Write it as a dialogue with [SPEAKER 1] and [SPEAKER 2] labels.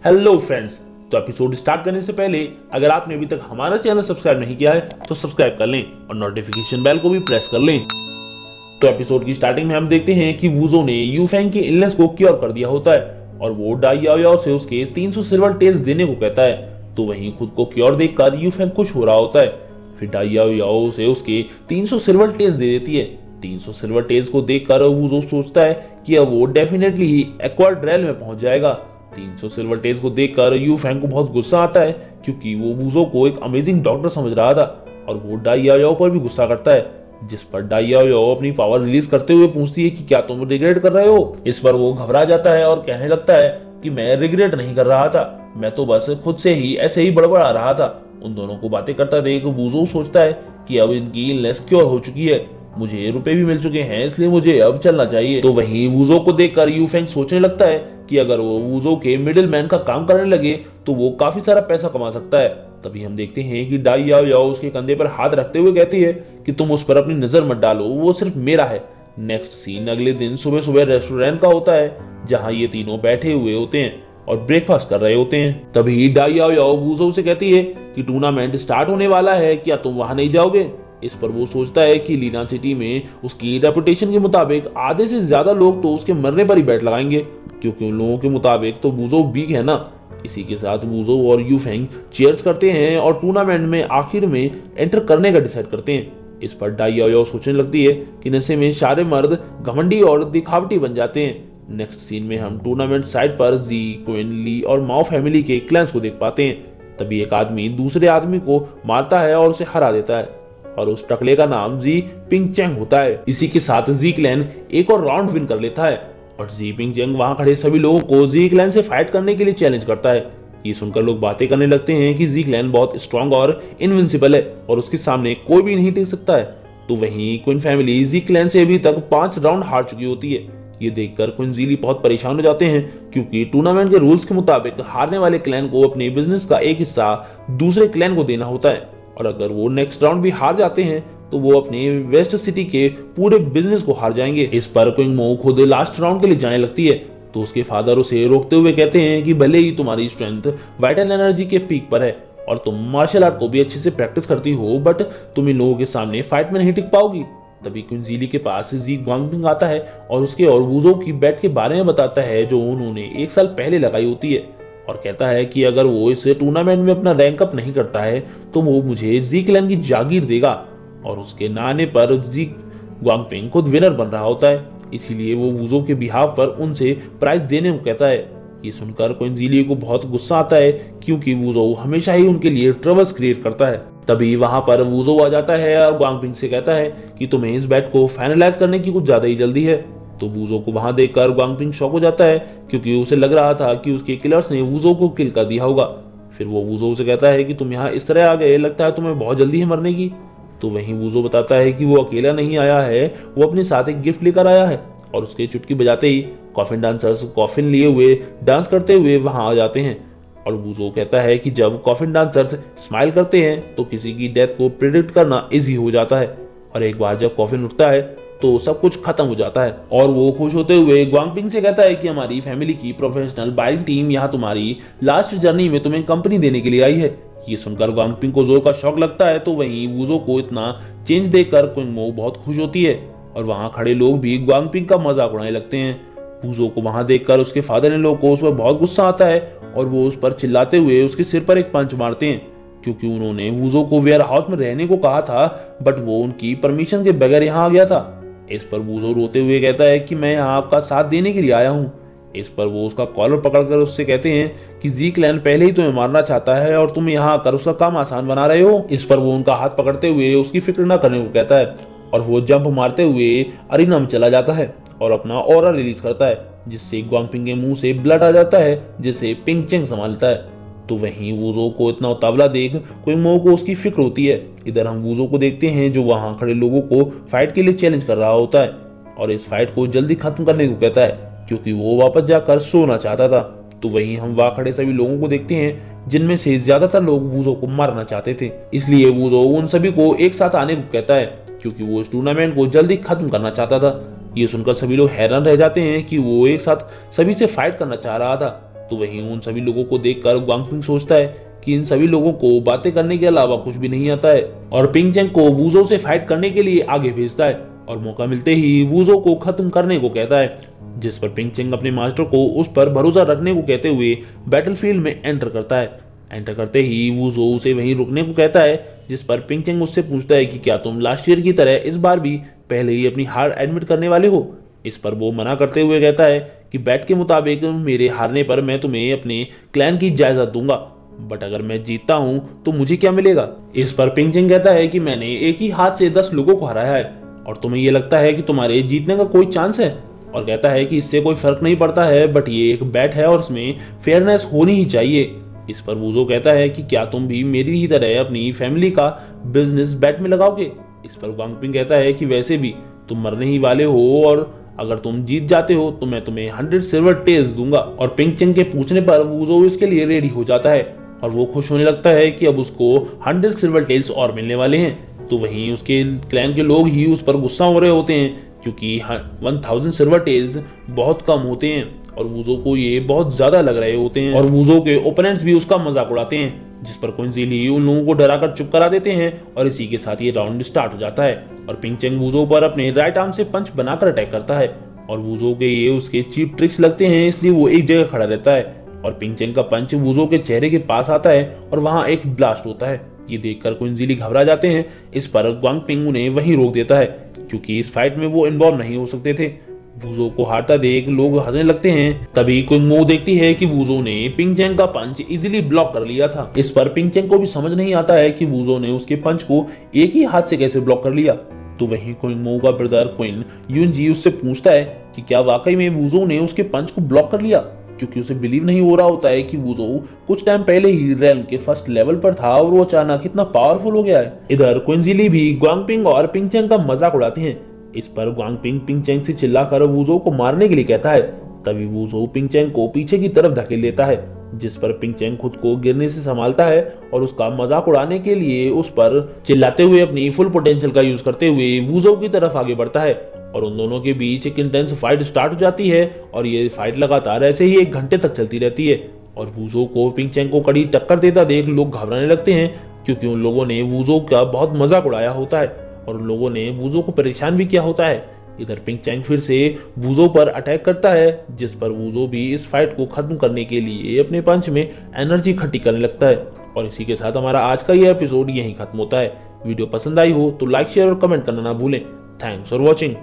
[SPEAKER 1] Hello friends, तो episode start करने से पहले अगर आपने अभी तक हमारा चैनल सब्सक्राइब नहीं किया है तो सब्सक्राइब कर लें और नोटिफिकेशन बेल को भी प्रेस कर लें। तो एपिसोड की स्टार्टिंग में हम देखते हैं कि वूजो ने यूफेंग के इलनेस को क्योर कर दिया होता है और वो डाई याओ से उसके 300 सिल्वर टेल्स देने को कहता है। तो वहीं खुद को क्योर देखकर यूफेंग खुश हो रहा होता है। फिर डाई याओ से उसके 300 सिल्वर टेल्स दे देती है। 300 सिल्वर टेल्स को देखकर वूजो सोचता है कि अब वो डेफिनेटली ही एक्वार्ड रेल में पहुंच जाएगा। 300 सिल्वर टेल्स को देखकर यूफेंग को बहुत गुस्सा आता है क्योंकि वो वूजो को एक अमेजिंग डॉक्टर समझ रहा था और वो डाई याओ पर भी गुस्सा करता है, जिस पर डाई याओ अपनी पावर रिलीज करते हुए पूछती है कि क्या तुम रिग्रेट कर रहे हो। इस पर वो घबरा जाता है और कहने लगता है कि मैं रिग्रेट नहीं कर रहा था, मैं तो बस खुद से ही ऐसे ही बड़बड़ा रहा था। उन दोनों को बातें करता देख वूजो सोचता है कि अब इनकी इलनेस क्योर हो चुकी है, मुझे रुपए भी मिल चुके हैं, इसलिए मुझे अब चलना चाहिए। तो वहीं वूजो को देखकर यूफेंग सोचने लगता है कि अगर वो वूजो के मिडिल मैन का काम करने लगे तो वो काफी सारा पैसा कमा सकता है। तभी हम देखते हैं कि डाई याओ उसके कंधे पर हाथ रखते हुए कहती है कि तुम उस पर अपनी नजर मत डालो, वो सिर्फ मेरा है। नेक्स्ट सीन अगले दिन सुबह सुबह रेस्टोरेंट का होता है जहाँ ये तीनों बैठे हुए होते हैं और ब्रेकफास्ट कर रहे होते हैं। तभी डाई याओ वूजो से कहती है कि टूर्नामेंट स्टार्ट होने वाला है, क्या तुम वहां नहीं जाओगे। इस पर वो सोचता है कि लीना सिटी में उसकी रेपुटेशन के मुताबिक आधे से ज्यादा लोग तो उसके मरने पर ही बैठ लगाएंगे, क्योंकि उन लोगों के मुताबिक तो वूजो वीक है ना। इसी के साथ वूजो और यूफेंग चीयर्स करते हैं और टूर्नामेंट में आखिर में एंटर करने का डिसाइड करते हैं। इस पर डाई याओ सोचने लगती है कि नशे में सारे मर्द घमंडी और दिखावटी बन जाते हैं। नेक्स्ट सीन में हम टूर्नामेंट साइड पर जी, क्वीन ली और माओ फैमिली के क्लैंस को देख पाते हैं। तभी एक आदमी दूसरे आदमी को मारता है और उसे हरा देता है और उस टकले का नाम जी पिंगचेंग होता है। इसी के साथ जी क्लैन एक और राउंड विन कर लेता है और जी पिंगचेंग वहां खड़े सभी लोगों को जी क्लैन से फाइट करने के लिए चैलेंज करता है। ये सुनकर लोग बातें करने लगते हैं कि जी क्लैन बहुत स्ट्रांग और इनविंसिबल है और उसके सामने कोई भी नहीं टिक सकता है। तो वहीं क्वीन फैमिली जी क्लैन से अभी तक 5 राउंड हार चुकी होती है। ये देखकर क्वीन जीली बहुत परेशान हो जाते हैं क्योंकि टूर्नामेंट के रूल्स के मुताबिक हारने वाले क्लैन को अपने बिजनेस का एक हिस्सा दूसरे क्लैन को देना होता है और अगर वो नेक्स्ट राउंड भी हार जाते हैं तो वो अपने वेस्ट सिटी के पूरे बिजनेस को हार जाएंगे। इस पर क्विंग मो खुद लास्ट राउंड के लिए जाने लगती है तो उसके फादर उसे रोकते हुए कहते हैं कि भले ही तुम्हारी स्ट्रेंथ वाइटल एनर्जी के पीक पर है और तुम मार्शल आर्ट को भी अच्छे से प्रैक्टिस करती हो, बट तुम इन लोगों के सामने फाइट में नहीं टिक पाओगी। तभी क्वीन जीली के पास जी ग्वांगपिंग आता है और उसके और वूजो की बैट के बारे में बताता है जो उन्होंने 1 साल पहले लगाई होती है और कहता है कि अगर वो इस टूर्नामेंट में अपना रैंक अप नहीं करता है तो वो मुझे जी क्लैन की जागीर देगा और उसके ना आने पर जी ग्वांगपिंग खुद विनर बन रहा होता है, इसीलिए वो वूजो के बिहाफ पर उनसे प्राइज देने को कहता है। ये सुनकर क्वीन जीली को बहुत गुस्सा आता है क्योंकि वूजो हमेशा ही उनके लिए ट्रबल्स क्रिएट करता है। तभी वहां पर वूजो आ जाता है और ग्वांगपिंग से कहता है कि तुम्हें इस बैट को फाइनलाइज करने की कुछ ज्यादा ही जल्दी है। तो वूजो को वहां देखकर ग्वांगपिंग शॉक हो जाता है क्योंकि उसे लग रहा था कि उसके किलर्स ने वूजो को किल कर दिया होगा। फिर वो वूजो से कहता है कि तुम यहाँ इस तरह आ गए, लगता है तुम्हें बहुत जल्दी है मरने की। तो वहीं वूजो बताता है कि वो अकेला नहीं आया है, वो अपने साथ एक गिफ्ट लेकर आया है और उसके चुटकी बजाते ही कॉफिन डांसर्स कॉफिन लिए हुए डांस करते हुए वहां आ जाते हैं और वूजो कहता है कि जब कॉफिन डांसर्स स्माइल करते हैं तो किसी की डेथ को प्रिडिक्ट करना इजी हो जाता है और एक बार जब कॉफिन उठता है तो सब कुछ खत्म हो जाता है। और वो खुश होते हुए ग्वांगपिंग से कहता है कि हमारी फैमिली की प्रोफेशनल बाइंग टीम यहाँ तुम्हारी लास्ट जर्नी में तुम्हें कंपनी देने के लिए आई है। ये सुनकर ग्वांगपिंग को जोर का शौक लगता है तो वहीं वूजो को इतना चेंज देखकर क्विंग मो बहुत खुश होती है और वहां खड़े लोग भी ग्वांगपिंग का मजाक उड़ाने लगते हैं। वूजो को वहां देखकर उसके फादर इन लोग को उस पर बहुत गुस्सा आता है और वो उस पर चिल्लाते हुए उसके सिर पर एक पंच मारते हैं क्योंकि उन्होंने वूजो को वेयर हाउस में रहने को कहा था बट वो उनकी परमिशन के बगैर यहाँ आ गया था। इस पर वूजो रोते हुए कहता है कि मैं यहाँ आपका साथ देने के लिए आया हूँ। इस पर वो उसका कॉलर पकड़कर उससे कहते हैं कि जी क्लैन पहले ही तुम्हें मारना चाहता है और तुम यहाँ आकर उसका काम आसान बना रहे हो। इस पर वो उनका हाथ पकड़ते हुए उसकी फिक्र न करने को कहता है और वो जंप मारते हुए अरीना में चला जाता है और अपना ऑरा रिलीज करता है जिससे ग्वांगपिंग के मुंह से ब्लड आ जाता है जिसे पिंगचेंग संभालता है। तो वहीं वूजो को इतना उतावला देख क्विंग मो को उसकी फिक्र होती है। इधर हम वूजो को देखते हैं जो वहां खड़े लोगों को फाइट के लिए चैलेंज कर रहा होता है और इस फाइट को जल्दी खत्म करने को कहता है क्योंकि वो वापस जाकर सोना चाहता था। तो वहीं हम वहां खड़े सभी लोगों को देखते हैं जिनमें से ज्यादातर लोग वूजो को मारना चाहते थे, इसलिए वूजो उन सभी को एक साथ आने को कहता है क्योंकि वो इस टूर्नामेंट को जल्दी खत्म करना चाहता था। ये सुनकर सभी लोग हैरान रह जाते हैं कि वो एक साथ सभी से फाइट करना चाह रहा था तो वहीं उन सभी लोगों को देखकर ग्वांग पिंग सोचता है कि इन सभी लोगों को बातें करने के अलावा कुछ भी नहीं आता है और पिंग चेंग को वूजो से फाइट करने के लिए आगे भेजता है और मौका मिलते ही वूजो को खत्म करने को कहता है, जिस पर पिंग चेंग अपने मास्टर को उस पर भरोसा रखने को कहते हुए बैटलफील्ड में एंटर करता है। एंटर करते ही वूजो उसे वहीं रुकने को कहता है, जिस पर पिंग चेंग उससे पूछता है कि क्या तुम लास्ट ईयर की तरह इस बार भी पहले ही अपनी हार एडमिट करने वाले हो। इस पर वो मना करते हुए कहता है कि बैट के मुताबिक मेरे हारने पर मैं तुम्हें अपने क्लैन की जायदाद दूंगा, बट अगर मैं जीतता हूं तो मुझे क्या मिलेगा। इस पर पिंग चेंग कहता है कि मैंने एक ही हाथ से 10 लोगों को हराया है और तुम्हें यह लगता है कि तुम्हारे जीतने का कोई चांस है, और कहता है कि इससे कोई फर्क नहीं पड़ता है, बट ये एक बैट है और इसमें फेयरनेस होनी ही चाहिए। इस पर वूजो कहता है कि क्या तुम भी मेरी ही तरह अपनी फैमिली का बिजनेस बैट में लगाओगे। इस पर ग्वांग पिंग कहता है कि वैसे भी तुम मरने ही वाले हो और अगर तुम जीत जाते हो तो मैं तुम्हें 100 सिल्वर टेल्स दूंगा। और पिंग चेंग के पूछने पर वूजो इसके लिए रेडी हो जाता है और वो खुश होने लगता है कि अब उसको 100 सिल्वर टेल्स और मिलने वाले हैं। तो वहीं उसके क्लैन के लोग ही उस पर गुस्सा हो रहे होते हैं क्योंकि 1000 सिल्वर टेल्स बहुत कम होते हैं और वूजो को ये बहुत ज्यादा लग रहे होते हैं और वूजो के ओपोनेंट्स भी उसका मजाक उड़ाते हैं, जिस पर क्विंजीली उन लोगों को डराकर चुप करा देते हैं और इसी के साथ ये राउंड स्टार्ट हो जाता है और पिंग चेंग वूजो पर अपने राइट आर्म से पंच बनाकर अटैक करता है और वूजो के ये उसके चीप ट्रिक्स लगते हैं, इसलिए वो एक जगह खड़ा रहता है और पिंग चेंग का पंच वूजो के चेहरे के पास आता है और वहां एक ब्लास्ट होता है। ये देखकर क्विंजीली घबरा जाते हैं। इस पर ग्वांग पिंग उन्हें वहीं रोक देता है क्योंकि इस फाइट में वो इन्वॉल्व नहीं हो सकते थे। वूजो को हारता देख लोग हंसने लगते हैं। तभी क्विंग मो देखती है कि वूजो ने पिंग चेंग का पंच इजीली ब्लॉक कर लिया था। इस पर पिंग चेंग को भी समझ नहीं आता है कि वूजो ने उसके पंच को एक ही हाथ से कैसे ब्लॉक कर लिया। तो वहीं क्विंग मो का ब्रदर क्विन यूनजी उससे पूछता है कि क्या वाकई में वूजो ने उसके पंच को ब्लॉक कर लिया, क्योंकि उसे बिलीव नहीं हो रहा होता है कि वूजो कुछ टाइम पहले ही रेल्म के फर्स्ट लेवल पर था और वो अचानक इतना पावरफुल हो गया है। इधर क्विंजीली भी ग्वांग पिंग और पिंग चेंग का मजाक उड़ाते हैं। इस पर ग्वांग पिंग पिंग चेंग से चिल्लाकर वूजो को मारने के लिए कहता है। तभी वूजो पिंग चेंग को पीछे की तरफ धकेल लेता है, जिस पर पिंग चेंग खुद को गिरने से संभालता है और उसका मजाक उड़ाने के लिए उस पर चिल्लाते हुए अपनी फुल पोटेंशियल का यूज करते हुए वूजो की तरफ आगे बढ़ता है और उन दोनों के बीच एक इंटेंस फाइट स्टार्ट हो जाती है और ये फाइट लगातार ऐसे ही 1 घंटे तक चलती रहती है और वूजो को पिंग चेंग को कड़ी टक्कर देता देख लोग घबराने लगते हैं क्योंकि उन लोगों ने वूजो का बहुत मजाक उड़ाया होता है और उन लोगों ने वूजो को परेशान भी किया होता है। इधर पिंग चेंग फिर से वूजो पर अटैक करता है, जिस पर वूजो भी इस फाइट को खत्म करने के लिए अपने पंच में एनर्जी इकट्ठी करने लगता है और इसी के साथ हमारा आज का यह एपिसोड यहीं खत्म होता है। वीडियो पसंद आई हो तो लाइक शेयर और कमेंट करना ना भूलें। Thanks for watching.